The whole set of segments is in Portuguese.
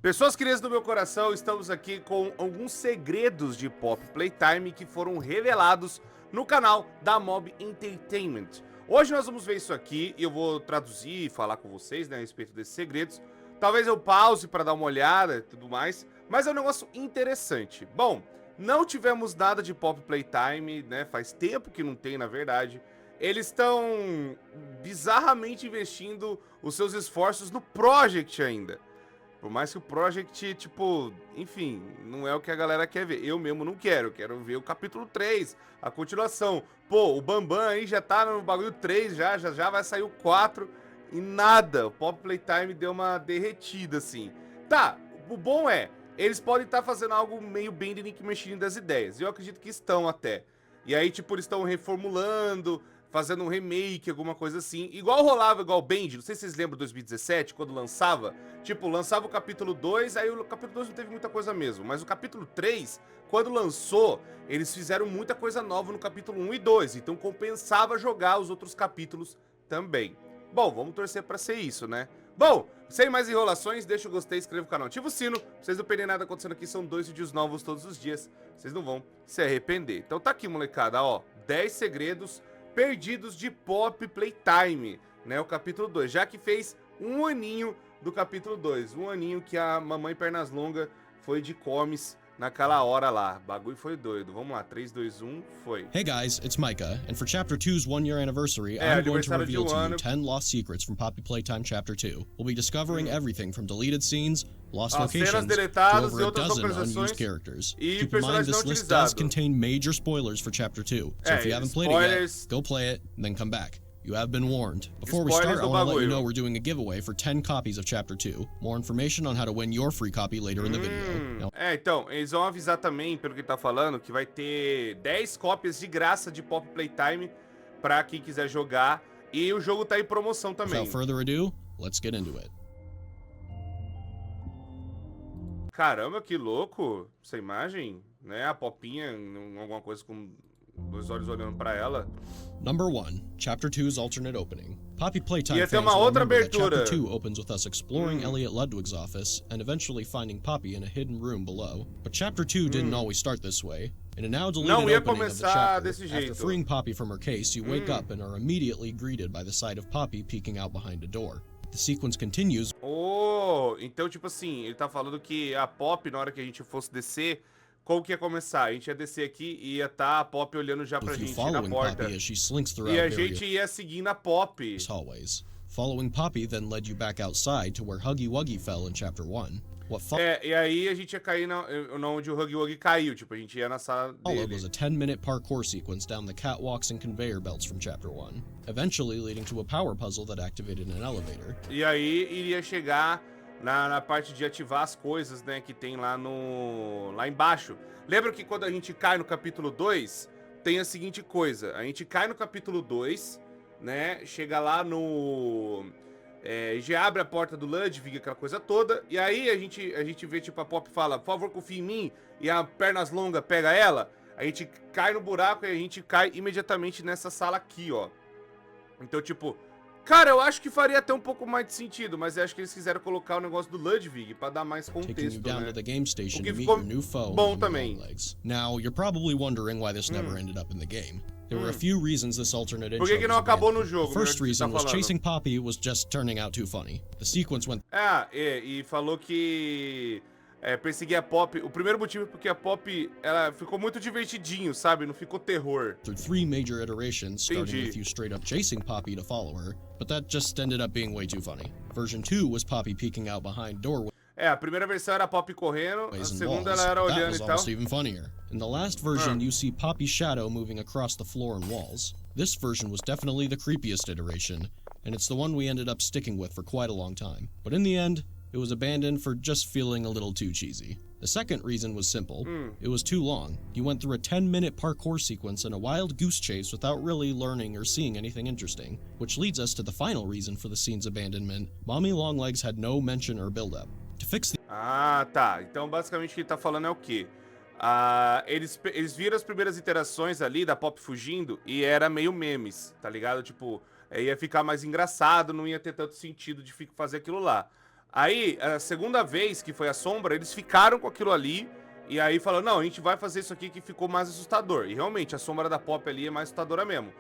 Pessoas queridas do meu coração, estamos aqui com alguns segredos de Pop Playtime que foram revelados no canal da Mob Entertainment. Hoje nós vamos ver isso aqui e eu vou traduzir e falar com vocês, né, a respeito desses segredos. Talvez eu pause para dar uma olhada e tudo mais, mas é um negócio interessante. Bom, não tivemos nada de Pop Playtime, né, faz tempo que não tem, na verdade. Eles estão bizarramente investindo os seus esforços no Project ainda. Por mais que o Project, tipo, enfim, não é o que a galera quer ver. Eu mesmo não quero, quero ver o capítulo 3, a continuação. Pô, o Bambam aí já tá no bagulho 3, já vai sair o 4 e nada. O Pop Playtime deu uma derretida, assim. Tá, o bom é, eles podem estar fazendo algo meio bem de Nick Machine das ideias. Eu acredito que estão até. E aí, tipo, eles estão reformulando, fazendo um remake, alguma coisa assim. Igual rolava, igual o Bendy, não sei se vocês lembram de 2017, quando lançava. Tipo, lançava o capítulo 2, aí o capítulo 2 não teve muita coisa mesmo. Mas o capítulo 3, quando lançou, eles fizeram muita coisa nova no capítulo 1 e 2. Então compensava jogar os outros capítulos também. Bom, vamos torcer pra ser isso, né? Bom, sem mais enrolações, deixa o gostei, inscreva no canal, ativa o sino, pra vocês não perderem nada acontecendo aqui, são 2 vídeos novos todos os dias, vocês não vão se arrepender. Então tá aqui, molecada, ó, 10 segredos perdidos de Pop Playtime, né, o capítulo 2, já que fez um aninho do capítulo 2, um aninho que a mamãe Pernas Longas foi de comes naquela hora lá, bagulho foi doido. Vamos lá, 3, 2, 1, foi. Hey guys, it's Micah, and for Chapter 2's one-year anniversary, I'm going to aniversário reveal de to you ano. 10 lost secrets from Poppy Playtime Chapter 2. We'll be discovering everything from deleted scenes, lost As cenas locations, to deletadas e over a outras dozen localizações unused characters. e Keep in mind personagens não this list does utilizados. contain major spoilers for Chapter 2, so if you haven't played it spoilers. yet, go play it, then come back. You have been warned. Before we Spoilers start, I do want to let you bagulho. know we're doing a giveaway for 10 copies of Chapter 2. More information on how to win your free copy later in the video. Now, Então, eles vão avisar também, pelo que tá falando, que vai ter 10 cópias de graça de Pop Playtime pra quem quiser jogar. E o jogo tá em promoção também. without further ado, let's get into it. Caramba, que louco essa imagem, né? A Popinha, alguma coisa com dois olhos olhando pra ela. Number 1, Chapter 2's alternate opening. Poppy Playtime Ia ter fans uma will outra remember that abertura. Chapter 2 opens with us exploring Elliot Ludwig's office and eventually finding Poppy in a hidden room below. But Chapter 2 didn't always start this way. In a now deleted Não ia opening of the começar chapter, desse after jeito. freeing Poppy from her case, you wake up and are immediately greeted by the sight of Poppy peeking out behind a door. The sequence continues. Oh, então tipo assim, ele tá falando que a Pop, na hora que a gente fosse descer, como que ia começar? A gente ia descer aqui e ia tá a Pop olhando já pra With you gente na following porta. Poppy as she slinks throughout E a various gente ia seguindo a Pop. hallways. Following Poppy then led you back outside to where Huggy Wuggy fell in Chapter 1. What E aí a gente ia cair onde o Huggy Wuggy caiu, tipo, a gente ia na sala followed dele. was a 10-minute parkour sequence down the catwalks and conveyor belts from Chapter 1, eventually leading to a power puzzle that activated an elevator. E aí iria chegar na parte de ativar as coisas, né, que tem lá embaixo. Lembra que quando a gente cai no capítulo 2, tem a seguinte coisa, a gente cai no capítulo 2, né, chega lá no... já abre a porta do Ludwig, aquela coisa toda, e aí a gente vê, tipo, a Pop fala, por favor, confia em mim, e a Pernas Longas pega ela, a gente cai no buraco e a gente cai imediatamente nessa sala aqui, ó. Então, tipo, cara, eu acho que faria até um pouco mais de sentido, mas eu acho que eles quiseram colocar o negócio do Ludwig pra dar mais Taking you contexto, down né? to the game station O que to meet ficou your new foe, bom Mummy também. Longlegs. Now, you're probably wondering why this never ended up in the game. There were a few reasons this alternate Por intro que não was acabou no abandoned. jogo? The first Melhor que você tá reason was falando. chasing Poppy was just turning out too funny. The sequence went E falou que perseguir a Pop. O primeiro motivo é porque a Pop, ela ficou muito divertidinho, sabe? Não ficou terror. through 3 major iterations, starting Entendi. with you straight up chasing Poppy to follow her, but that just ended up being way too funny. Version 2 was Poppy peeking out behind doorways A primeira versão era a Pop correndo, a and segunda walls. ela era That olhando was e tal. almost even funnier. In the last version, you see Poppy's shadow moving across the floor and walls. This version was definitely the creepiest iteration, and it's the one we ended up sticking with for quite a long time. But in the end, it was abandoned for just feeling a little too cheesy. The second reason was simple. It was too long. You went through a 10-minute parkour sequence and a wild goose chase without really learning or seeing anything interesting. Which leads us to the final reason for the scene's abandonment. Mommy Longlegs had no mention or build-up. To fix the Tá. Então, basicamente, o que ele tá falando é o quê? Eles viram as primeiras iterações ali da Pop fugindo e era meio memes, tá ligado? Tipo, ia ficar mais engraçado, não ia ter tanto sentido de fazer aquilo lá. Aí, a segunda vez que foi a sombra, eles ficaram com aquilo ali. E aí falaram, não, a gente vai fazer isso aqui que ficou mais assustador. E realmente, a sombra da Pop ali é mais assustadora mesmo.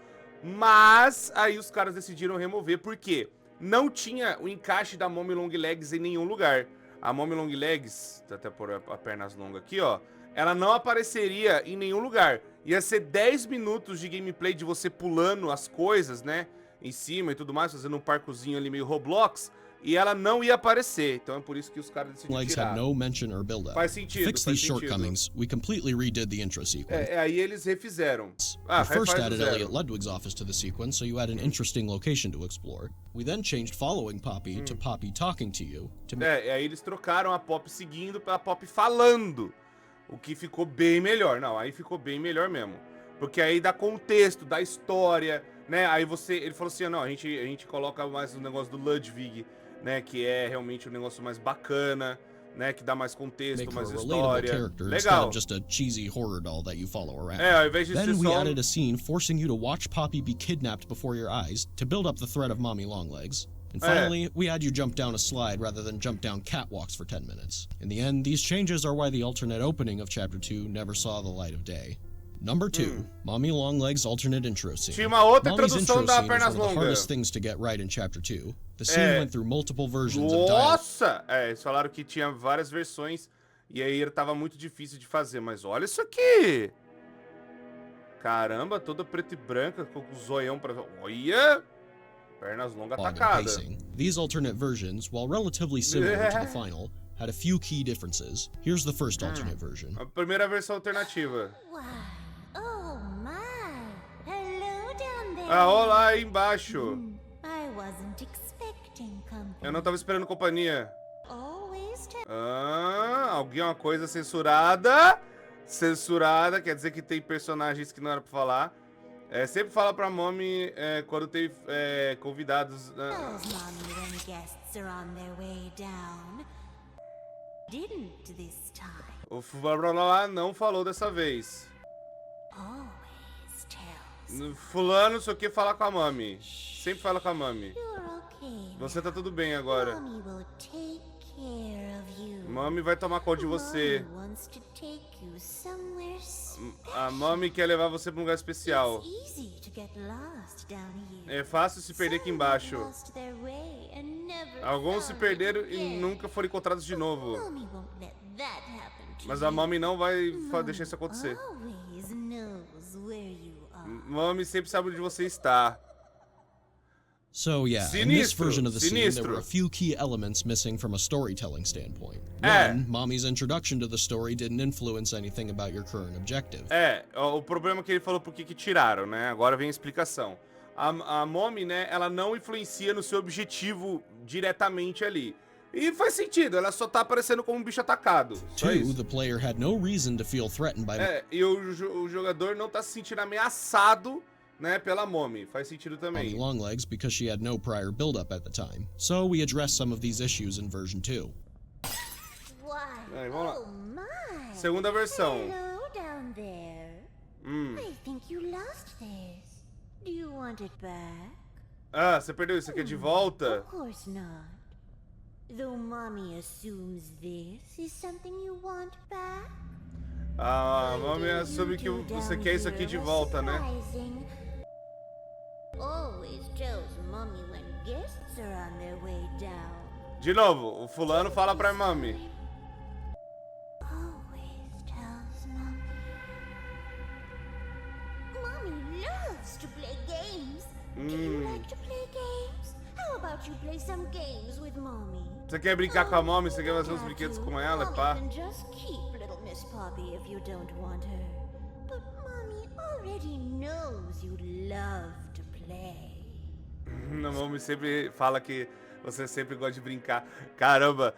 Mas aí os caras decidiram remover, porque não tinha o encaixe da Mommy Long Legs em nenhum lugar. A Mommy Long Legs, até por a pernas longas aqui, ó, ela não apareceria em nenhum lugar. Ia ser 10 minutos de gameplay de você pulando as coisas, né, em cima e tudo mais, fazendo um parkourzinho ali meio Roblox. E ela não ia aparecer, então é por isso que os caras decidiram Legs tirar. had no mention or build-up. Faz sentido, To fix faz these sentido. shortcomings, we completely redid the intro sequence. Aí eles refizeram. We first refaz do added zero. Elliot Ludwig's office to the sequence, so you had an interesting location to explore. We then changed following Poppy to Poppy talking to you. Aí eles trocaram a Pop seguindo pela Pop falando. O que ficou bem melhor. Não, aí ficou bem melhor mesmo. Porque aí dá contexto, dá história, né? Aí ele falou assim, não, a gente coloca mais o negócio do Ludwig, né? Que é realmente um negócio mais bacana, né? Que dá mais contexto, Make mais her a relatable história. character instead Legal. of just a cheesy horror doll that you follow around. Ao invés de ser Then we só... added a scene forcing you to watch Poppy be kidnapped before your eyes to build up the threat of Mommy Longlegs. And finally, we had you jump down a slide rather than jump down catwalks for 10 minutes. In the end, these changes are why the alternate opening of Chapter 2 never saw the light of day. Number 2, Mommy Longlegs' alternate intro scene. Tinha uma outra Mommy's introdução intro da scene is one Pernas of the hardest Longas. things to get right in Chapter 2. The scene went through multiple versions of dialogue. Nossa! Eles falaram que tinha várias versões e aí tava muito difícil de fazer. Mas olha isso aqui! Caramba, toda preta e branca, com o zoião pra... Olha! Pernas longas And atacadas. pacing. These alternate versions, while relatively similar to the final, had a few key differences. Here's the first alternate version. A primeira versão alternativa. Why, oh my. Hello down there. Olá aí embaixo. I wasn't expecting company. Eu não tava esperando companhia. Always tell Alguma coisa censurada. Censurada, quer dizer que tem personagens que não era pra falar. Sempre fala pra Mommy quando tem convidados. mommy when guests are on their way down. Didn't this time. O Fulano lá não falou dessa vez. Always tells. Fulano só quer falar com a Mommy. Sempre fala com a Mommy. You're okay. Você tá tudo bem agora. Mommy will take care of you. Mommy vai tomar conta de você. Mommy wants to take you somewhere A Mommy quer levar você pra um lugar especial. It's easy to get lost down here. É fácil se perder aqui embaixo. Lost their way and never Alguns se found perderam it e again. nunca foram encontrados de novo. Mommy won't let that happen to Mas you. a Mommy não vai deixar isso acontecer. Always knows where you are. Mommy sempre sabe onde você está. So yeah, in this Sinistro, version of the scene, there were sinistro. a few key elements missing from a storytelling standpoint. É. One, Mommy's introduction to the story didn't influence anything about your current objective. O problema é que ele falou por que tiraram, né? Agora vem a explicação. A Mommy, né, ela não influencia no seu objetivo diretamente ali. E faz sentido, ela só tá aparecendo como um bicho atacado. Só Two, isso. the player had no reason to feel threatened by E o jogador não tá se sentindo ameaçado, né, pela Mommy. Faz sentido Mommy também. Longlegs because she had no prior build-up at the time. So we addressed some of these issues in version 2. Why? Aí, vamos lá. Oh my. Segunda versão. Hello down there. I think you lost this. Do you want it back? Você perdeu isso aqui de volta? Of course not. Though mommy assumes this is something you want back. A Mommy assume que você quer isso aqui de volta, né? Always tells mommy when guests are on their way down. De novo, o fulano fala pra Mommy. Always tells mommy. Mommy loves to play games. Do you like to play games? How about you play some games with mommy? Você quer brincar com a Mommy? Você quer fazer uns Have brinquedos to. com ela, Mommy pá? can just keep little Miss Poppy if you don't want her. But mommy already knows you love to play. A Mommy sempre fala que você sempre gosta de brincar. Caramba,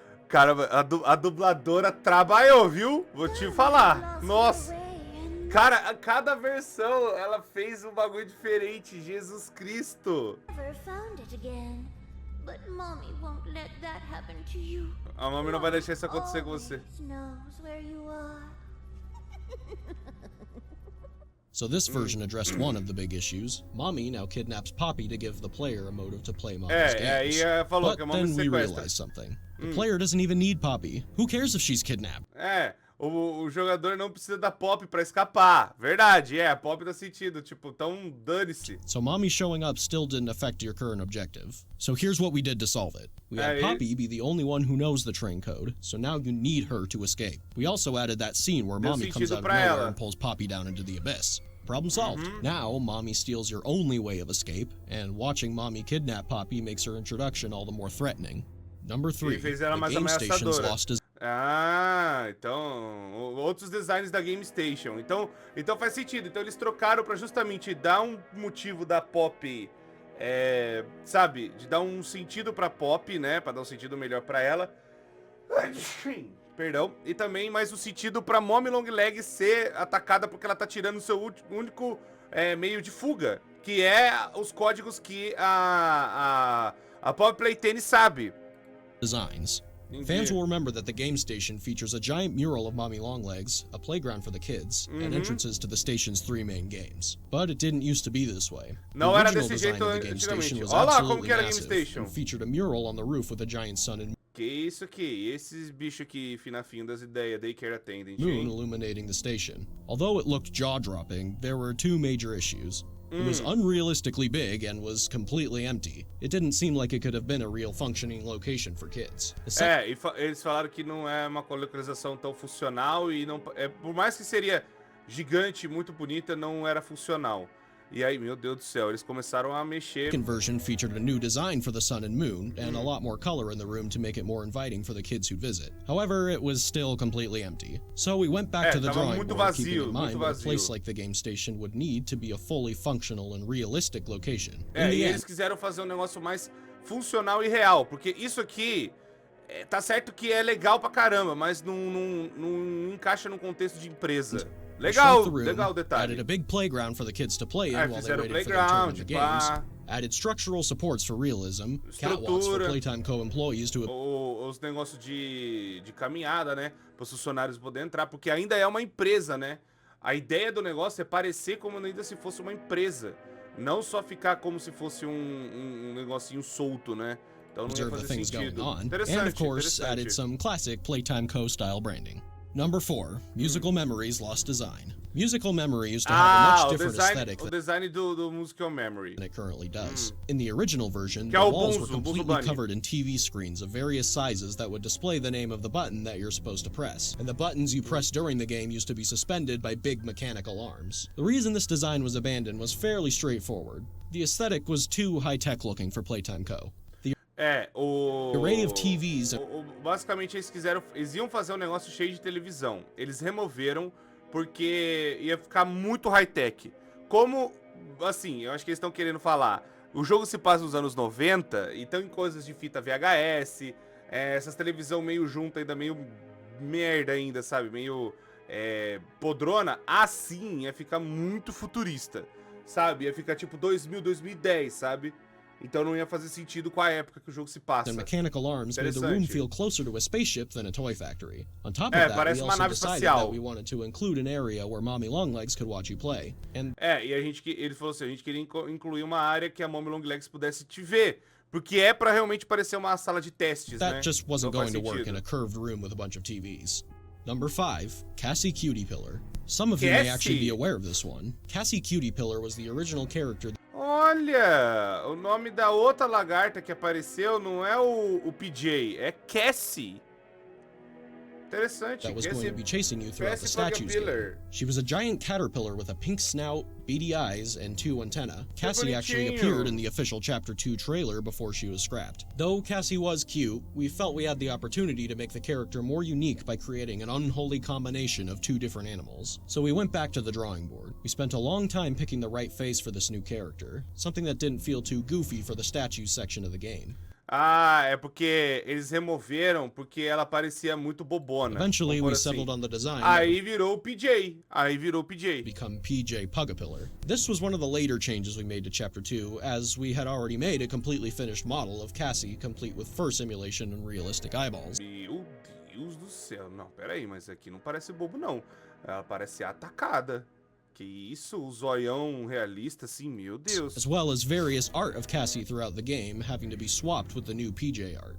a dubladora trabalhou, viu? Vou te falar. Nossa, cara, a cada versão ela fez um bagulho diferente. Jesus Cristo. Never found it again. But mommy won't let that happen to you. A Mommy não vai deixar isso acontecer com você. Always knows where you are. So this version addressed one of the big issues. Mommy now kidnaps Poppy to give the player a motive to play Mommy's games. falou But que a Mommy then we sequestra. realized something. The player doesn't even need Poppy. Who cares if she's kidnapped? O jogador não precisa da Pop pra escapar. Verdade, a Pop dá sentido. Tipo, então dane-se. So Mommy showing up still didn't affect your current objective. So here's what we did to solve it. We had Poppy be the only one who knows the train code, so now you need her to escape. We also added that scene where Mommy comes out of nowhere and pulls Poppy down into the abyss. Problem solved. Now, Mommy steals your only way of escape, and watching Mommy kidnap Poppy makes her introduction all the more threatening. Number 3, fez ela the mais game station's ameaçadora. lost Então, outros designs da Game Station. Então faz sentido. Então eles trocaram pra justamente dar um motivo da Pop, sabe, de dar um sentido pra Pop, né, pra dar um sentido melhor pra ela. Perdão. E também mais o sentido pra Mommy Longlegs ser atacada porque ela tá tirando o seu único meio de fuga, que é os códigos que a Pop Playtime sabe. Designs. Fans will remember that the game station features a giant mural of Mommy Longlegs, a playground for the kids, and entrances to the station's 3 main games. But it didn't used to be this way. Não the era original desse design jeito of the game station antigamente. was Olha lá como absolutely que era a Game massive, Station. and featured a mural on the roof with a giant sun and Que isso aqui? Esses bichos aqui, finafinho das ideias, Daycare Attendant, moon hein? illuminating the station. Although it looked jaw-dropping, there were 2 major issues. It was unrealistically big and was completely empty. It didn't seem like it could have been a real functioning location for kids. Eles falaram que não é uma localização tão funcional e não... por mais que seria gigante, muito bonita, não era funcional. E aí, meu Deus do céu, eles começaram a mexer. The second version featured a new design for the sun and moon, and a lot more color in the room to make it more inviting for the kids who visit. However, it was still completely empty. So we went back to the drawing board, keeping in mind that a place like the game station would need to be a fully functional and realistic location. E eles quiseram fazer um negócio mais funcional e real, porque isso aqui... tá certo que é legal pra caramba, mas não encaixa num contexto de empresa. Legal o detalhe. Added a big playground for the kids to play in while they fizeram waited for their turn in the playground, games. Added structural supports for realism, catwalks for Playtime Co-employees to... Os negócios de caminhada, né? Para os funcionários poderem entrar, porque ainda é uma empresa, né? A ideia do negócio é parecer como ainda se fosse uma empresa. Não só ficar como se fosse um negocinho solto, né? Então não ia fazer sentido. And of course, added some classic Playtime Co-style branding. Number 4, Musical Memories lost design. Musical Memory used to have a much different aesthetic o design do Musical Memory. than it currently does. In the original version, the é o walls were Bonzo, completely covered in TV screens of various sizes that would display the name of the button that you're supposed to press. And the buttons you press during the game used to be suspended by big mechanical arms. The reason this design was abandoned was fairly straightforward. The aesthetic was too high-tech looking for Playtime Co. Array of TVs. Basicamente eles iam fazer um negócio cheio de televisão. Eles removeram porque ia ficar muito high-tech. Como, assim, eu acho que eles estão querendo falar. O jogo se passa nos anos 90, então em coisas de fita VHS, essas televisão meio junta ainda, meio merda ainda, sabe? Meio podrona. Assim ia ficar muito futurista, sabe? Ia ficar tipo 2000, 2010, sabe? Então não ia fazer sentido com a época que o jogo se passa. And mechanical arms made the room feel closer to a spaceship than a toy factory. On top of that, we also decided that we wanted to include an area where Mommy Longlegs could watch you play. And e ele falou assim, a gente queria incluir uma área que a Mommy Longlegs pudesse te ver, porque é pra realmente parecer uma sala de testes, né? That just wasn't going to work in a curved room with a bunch of TVs. Number 5, Cassie Cutie Pillar. Some of you may actually be aware of this one. Cassie Cutie Pillar was the original character. Olha, o nome da outra lagarta que apareceu não é o PJ, é Cassie. Interessante. That was going to be chasing you throughout the statues game. She was a giant caterpillar with a pink snout, beady eyes, and 2 antennae. Cassie actually appeared in the official Chapter 2 trailer before she was scrapped. Though Cassie was cute, we felt we had the opportunity to make the character more unique by creating an unholy combination of 2 different animals. So we went back to the drawing board. We spent a long time picking the right face for this new character, something that didn't feel too goofy for the statues section of the game. É porque eles removeram porque ela parecia muito bobona. Eventually we settled on the design. Aí virou o PJ. Become PJ Pugapillar. This was one of the later changes we made to Chapter 2, as we had already made a completely finished model of Cassie, complete with fur simulation and realistic eyeballs. Meu Deus do céu. Não, pera aí, mas aqui não parece bobo, não. Ela parece atacada. Que isso, o zoião realista, assim, meu Deus. as well as various art of Cassie throughout the game having to be swapped with the new PJ art.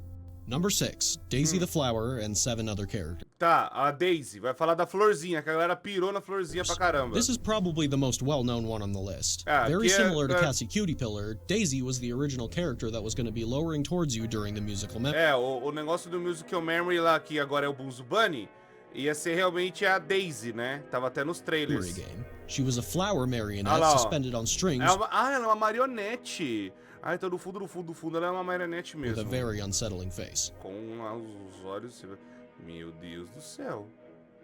Number 6, Daisy the Flower and 7 other characters. Tá, a Daisy vai falar da florzinha, que a galera pirou na florzinha pra caramba. This is probably the most well-known one on the list. Ah, Very que é- similar to é- Cassie Cutie Pillar, Daisy was the original character that was going to be lowering towards you during the musical memory É, o negócio do Musical Memory lá, que agora é o Bugs Bunny, ia ser realmente a Daisy, né? Tava até nos trailers. game. She was a flower marionette Ah lá, ó. suspended on strings Ela é uma marionete. Ah, então no fundo, ela é uma marionete with a mesmo. very unsettling face. Com os olhos... Meu Deus do céu.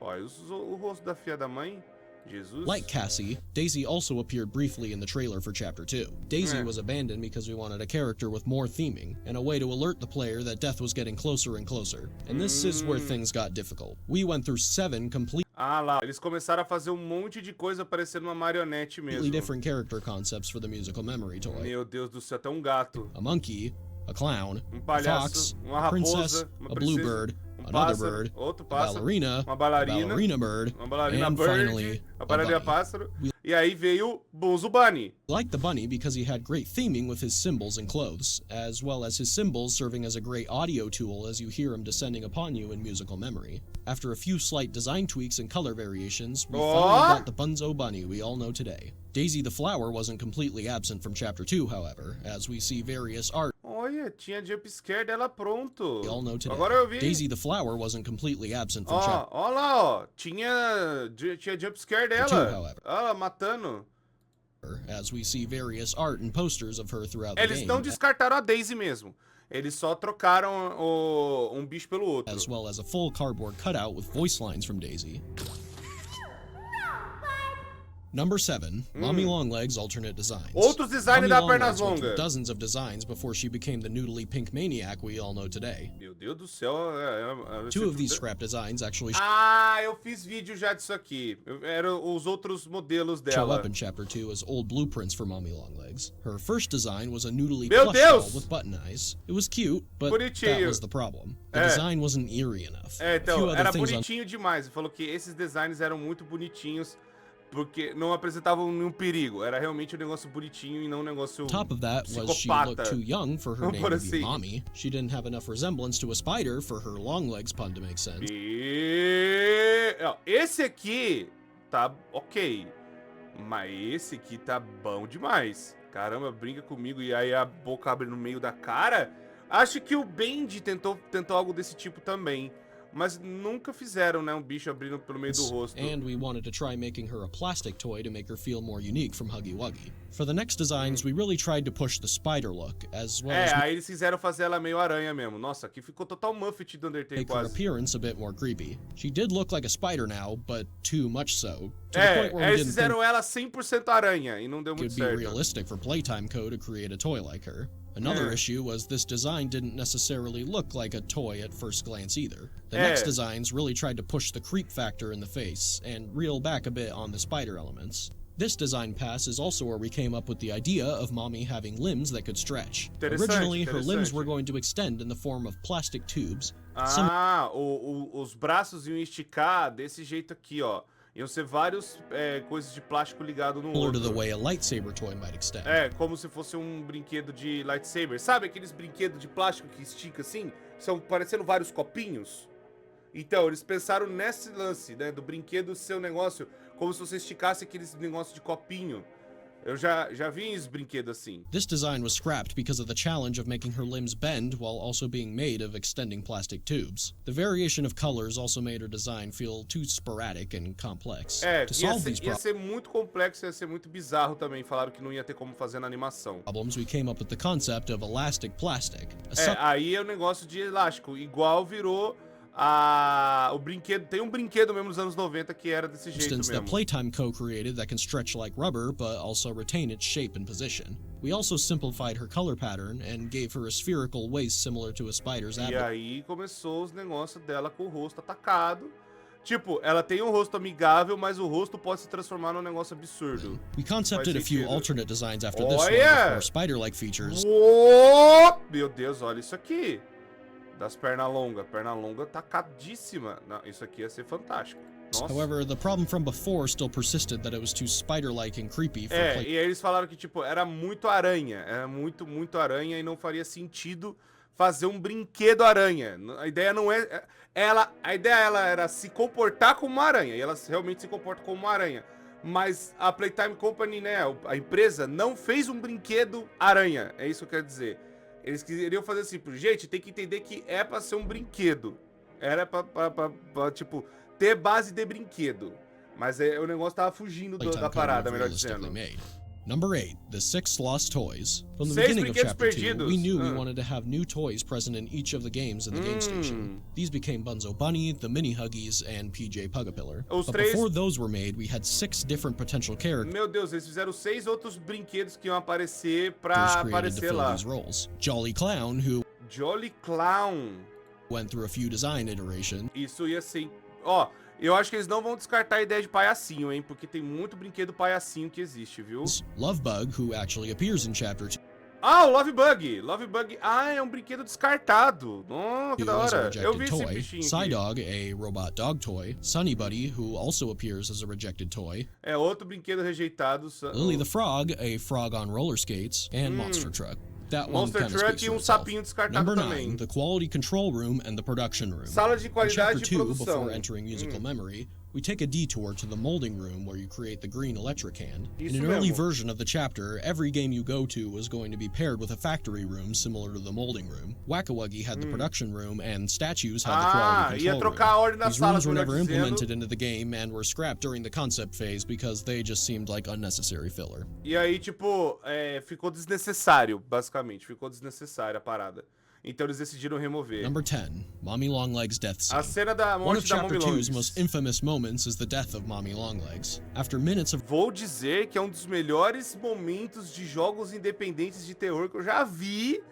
Olha o rosto da filha da mãe. Jesus. Like Cassie, Daisy also appeared briefly in the trailer for Chapter 2. Daisy Yeah. was abandoned because we wanted a character with more theming, and a way to alert the player that death was getting closer and closer. And this is where things got difficult. We went through 7 completely Ah lá, eles começaram a fazer um monte de coisa parecendo uma marionete mesmo. different character concepts for the musical memory toy. Meu Deus do céu, até um gato. A monkey, a clown, a palhaço, fox, uma a princess, raposa, uma a princesa, bluebird, another pássaro, bird, outro a pássaro, ballerina, uma a bailarina, ballerina bird, uma bailarina and bird, finally, a a bailarina bunny. pássaro. E aí veio Bugs Bunny. Liked the bunny because he had great theming with his symbols and clothes, as well as his symbols serving as a great audio tool as you hear him descending upon you in musical memory. After a few slight design tweaks and color variations, we finally got the Bunzo Bunny we all know today. Daisy the Flower wasn't completely absent from Chapter 2, however, as we see various art Olha, tinha jumpscare dela pronto. we all know today. Agora eu vi. Daisy the Flower wasn't completely absent from Chapter Ó lá, ó. Tinha jumpscare dela. Two, however. Ah, Ela matando. as we see various art and posters of her throughout the Eles game, não descartaram a Daisy mesmo. Eles só trocaram um bicho pelo outro. as well as a full cardboard cutout with voice lines from Daisy. Number 7, Mommy Longlegs alternate designs. Outros designs Mommy da Longlegs Pernas went through Longas. dozens of designs before she became the noodly pink maniac we all know today. Meu Deus do céu. Two of these scrap designs actually Ah, eu fiz vídeo já disso aqui. Eram os outros modelos show dela. up in Chapter 2 as old blueprints for Mommy Longlegs. Her first design was a noodly Meu plush Deus! doll with button eyes. It was cute, but Bonitinho. that was the problem. The É. design wasn't eerie enough. É, A few então, other era things on bonitinho demais. Ele falou que esses designs eram muito bonitinhos, porque não apresentavam nenhum perigo. Era realmente um negócio bonitinho e não um negócio top of that was she psicopata. looked too young for her name Por to be assim. Mommy. She didn't have enough resemblance to a spider for her Longlegs pun to make sense. Ó, esse aqui tá ok, mas esse aqui tá bom demais. Caramba, brinca comigo e aí a boca abre no meio da cara. Acho que o Bendy tentou algo desse tipo também, mas nunca fizeram, né, um bicho abrindo pelo meio do rosto. And we wanted to try making her a plastic toy to make her feel more unique from Huggy Wuggy. For the next designs, we really tried to push the spider look, as well as Aí eles fizeram fazer ela meio aranha mesmo. Nossa, aqui ficou total Muffet do Undertale make her quase. appearance a bit more creepy. She did look like a spider now, but too much so, to the point where we Eles didn't think fizeram ela 100% aranha e não deu it muito would be certo. realistic for Playtime Co. to create a toy like her. Another Yeah. issue was this design didn't necessarily look like a toy at first glance either. The Yeah. next designs really tried to push the creep factor in the face and reel back a bit on the spider elements. This design pass is also where we came up with the idea of Mommy having limbs that could stretch. Interessante, Originally, her limbs interessante. were going to extend in the form of plastic tubes, some Ah, os braços iam esticar desse jeito aqui, ó. Iam ser vários coisas de plástico ligado no similar to outro. the way a lightsaber toy might extend. É, como se fosse um brinquedo de lightsaber. Sabe aqueles brinquedos de plástico que estica assim? São parecendo vários copinhos? Então, eles pensaram nesse lance, né? Do brinquedo ser um negócio como se você esticasse aqueles negócio de copinho. Eu já vi esse brinquedo assim. This design was scrapped because of the challenge of making her limbs bend while also being made of extending plastic tubes. The variation of colors also made her design feel too sporadic and complex. É, To ia solve these ia ser muito complexo, ia ser muito bizarro também. Falaram que não ia ter como fazer na animação. problems, we came up with the concept of elastic plastic, a Aí é o negócio de elástico. Igual virou o brinquedo. Tem um brinquedo mesmo nos anos 90 que era desse jeito substance that mesmo. Playtime Co. created that can stretch like rubber but also retain its shape and position. We also simplified her color pattern and gave her a spherical waist similar to a spider's E abdomen. aí começou os negócios dela com o rosto atacado. Tipo, ela tem um rosto amigável, mas o rosto pode se transformar num negócio absurdo. We concepted a Faz few sentido. alternate designs after this one Olha! with more spider-like features. Uou! Meu Deus, olha isso aqui. Das pernas longas. Perna longa tacadíssima. Não, isso aqui ia ser fantástico. Nossa. However, the problem from before still persisted that it was too spider-like and creepy for É, play. e aí eles falaram que, tipo, era muito aranha. Era muito aranha e não faria sentido fazer um brinquedo aranha. A ideia não é... A ideia ela era se comportar como uma aranha. E ela realmente se comporta como uma aranha. Mas a Playtime Company, né, a empresa, não fez um brinquedo aranha. É isso que eu quero dizer. Eles queriam fazer assim, gente, tem que entender que é pra ser um brinquedo. Era pra tipo, ter base de brinquedo. Mas o negócio tava fugindo da parada, melhor dizendo. Number 8, The Six Lost Toys. From the 6 beginning of brinquedos Chapter 2, perdidos. we knew we wanted to have new toys present in each of the games in the game station. These became Bunzo Bunny, the Mini Huggies, and PJ Pugapillar. Os But três- before those were made, we had 6 different potential characters Meu Deus, eles fizeram 6 outros brinquedos que iam aparecer pra created to aparecer fill lá. these roles. Jolly Clown, who Jolly Clown. went through a few design iterations. Isso ia ser... Ó, eu acho que eles não vão descartar a ideia de palhacinho, hein? Porque tem muito brinquedo palhacinho que existe, viu? Lovebug, who actually appears in Chapter 2. Ah, o Lovebug! Lovebug... Ah, é um brinquedo descartado. Oh, que da As a hora. Eu rejected vi esse toy, bichinho aqui. Psydog, a robot dog toy, Sunny Buddy, who also appears as a rejected toy, É outro brinquedo rejeitado. Lily the Frog, a frog on roller skates, and Monster Truck. That one Monster kind of Truck speaks e for um itself. sapinho descartado Number também. 9, the quality control room and the production room. Sala de In qualidade Chapter e 2, produção. before entering musical memory, we take a detour to the molding room where you create the green electric hand. Isso In an early mesmo. version of the chapter, every game you go to was going to be paired with a factory room similar to the molding room. Whack-A-Wuggy had the production room, and statues had the quality ia control trocar a room. ordem das These rooms salas, were melhor never dizendo. implemented into the game and were scrapped during the concept phase because they just seemed like unnecessary filler. E aí, tipo, ficou desnecessário, basicamente. Ficou desnecessária a parada. Então eles decidiram remover. Number 10, Mommy Longlegs' death scene. A cena da One morte of da Chapter Mommy 2's most infamous moments is the death of Mommy Longlegs. After minutes of Vou dizer que é um dos melhores momentos de jogos independentes de terror que eu já vi.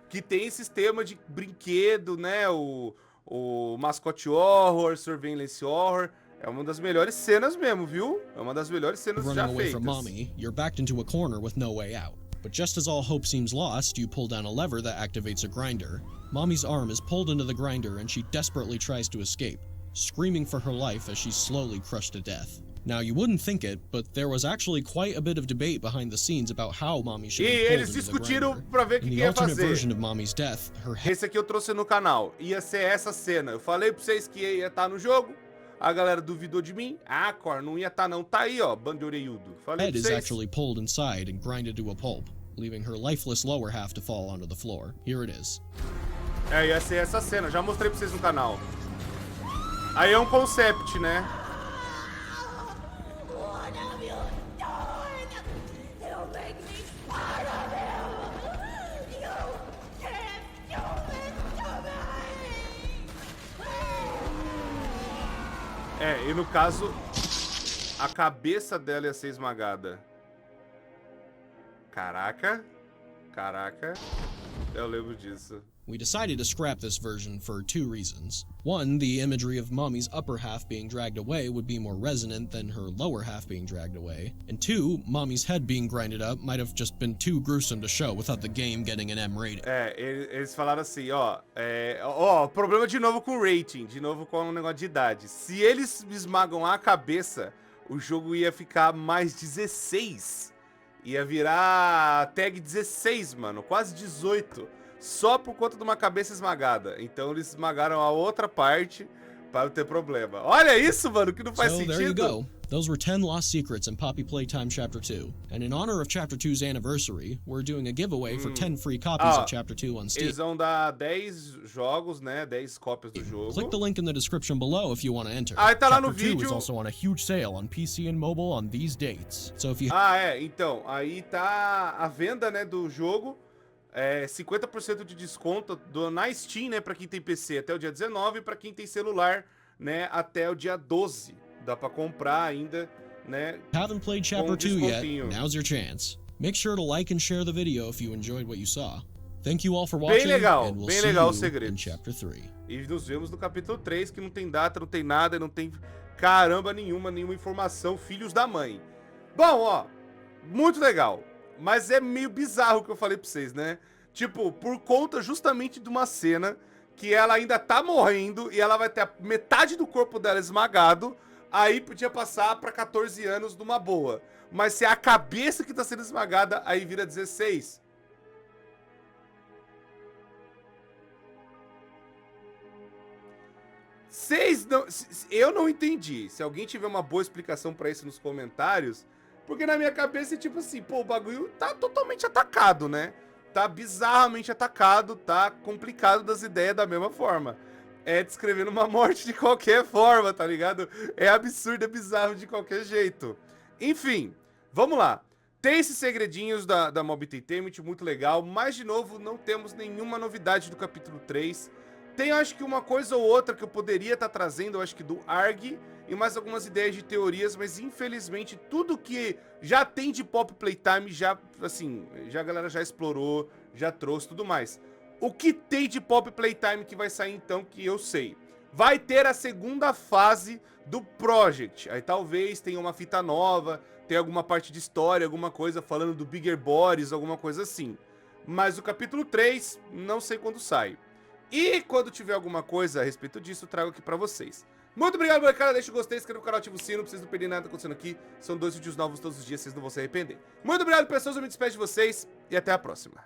Que tem esse sistema de brinquedo, né? O Mascote Horror, Surveillance Horror. É uma das melhores cenas mesmo, viu? É uma das melhores cenas running já away feitas. from Mommy, you're backed into a corner with no way out. But just as all hope seems lost, you pull down a lever that activates a grinder. Mommy's arm is pulled into the grinder and she desperately tries to escape, screaming for her life as she's slowly crushed to death. Now, you wouldn't think it, but there was actually quite a bit of debate behind the scenes about how Mommy should E be pulled eles into the discutiram grinder. pra ver o In que the ia alternate fazer. version of Mommy's death, her head Esse aqui eu trouxe no canal. Ia ser essa cena. Eu falei pra vocês que ia estar no jogo. A galera duvidou de mim. Ah, Cor, não ia estar não. Tá aí, ó, bando de orelhudo. Falei pra is vocês. actually pulled inside and grinded to a pulp, leaving her lifeless lower half to fall onto the floor. Here it is. Ia ser essa cena. Já mostrei pra vocês no canal. Aí é um concept, né? What have you done? You make me part of you! You can't do this to me! E no caso, a cabeça dela ia ser esmagada. Caraca. Caraca. Eu lembro disso. We decided to scrap this version for 2 reasons. One, the imagery of Mommy's upper half being dragged away would be more resonant than her lower half being dragged away. And 2, Mommy's head being grinded up might have just been too gruesome to show without the game getting an M rating. Eles falaram assim, ó, problema de novo com o rating, de novo com o negócio de idade. Se eles esmagam a cabeça, o jogo ia ficar mais 16. Ia virar tag 16, mano, quase 18. Só por conta de uma cabeça esmagada. Então eles esmagaram a outra parte para não ter problema. Olha isso, mano, que não faz So there you sentido. go. Those were 10 lost secrets in Poppy Playtime Chapter 2. And in honor of Chapter 2's anniversary, we're doing a giveaway for 10 free copies of Chapter 2 on Steam. Eles vão dar 10 jogos, né, 10 cópias do jogo. Click the link in the description below if you want to enter. Aí tá lá no Chapter 2 is vídeo. also on a huge sale on PC and mobile on these dates. So if you Então, aí tá a venda, né, do jogo. 50% de desconto na Steam, né, pra quem tem PC até o dia 19 e pra quem tem celular, né, até o dia 12. Dá pra comprar ainda, né. haven't played Chapter 2 yet, descontinho. now's your chance. Make sure to like and share the video if you enjoyed what you saw. Thank you all for watching, legal, and we'll bem see legal os you segredos. in Chapter 3. E nos vemos no capítulo 3, que não tem data, não tem nada, não tem caramba nenhuma informação, filhos da mãe. Bom, ó, muito legal. Mas é meio bizarro o que eu falei pra vocês, né? Tipo, por conta justamente de uma cena que ela ainda tá morrendo e ela vai ter a metade do corpo dela esmagado aí podia passar pra 14 anos numa boa. Mas se é a cabeça que tá sendo esmagada, aí vira 16. Eu não entendi. Se alguém tiver uma boa explicação pra isso nos comentários, porque na minha cabeça é tipo assim, pô, o bagulho tá totalmente atacado, né? Tá bizarramente atacado, tá complicado das ideias da mesma forma. É descrevendo uma morte de qualquer forma, tá ligado? É absurdo, é bizarro de qualquer jeito. Enfim, vamos lá. Tem esses segredinhos da Mob Entertainment, muito legal, mas de novo, não temos nenhuma novidade do capítulo 3. Tem, acho que uma coisa ou outra que eu poderia estar trazendo, eu acho que do ARG, e mais algumas ideias de teorias, mas infelizmente tudo que já tem de Pop Playtime, já, assim, já a galera já explorou, já trouxe tudo mais. O que tem de Pop Playtime que vai sair então, que eu sei? Vai ter a segunda fase do Project, aí talvez tenha uma fita nova, tenha alguma parte de história, alguma coisa falando do Bigger Boris, alguma coisa assim. Mas o capítulo 3, não sei quando sai. E quando tiver alguma coisa a respeito disso, eu trago aqui pra vocês. Muito obrigado, molecada. Deixa o gostei, inscreva no canal, ativa o sino, pra vocês não perderem nada acontecendo aqui. São 2 vídeos novos todos os dias, vocês não vão se arrepender. Muito obrigado, pessoas. Eu me despeço de vocês e até a próxima.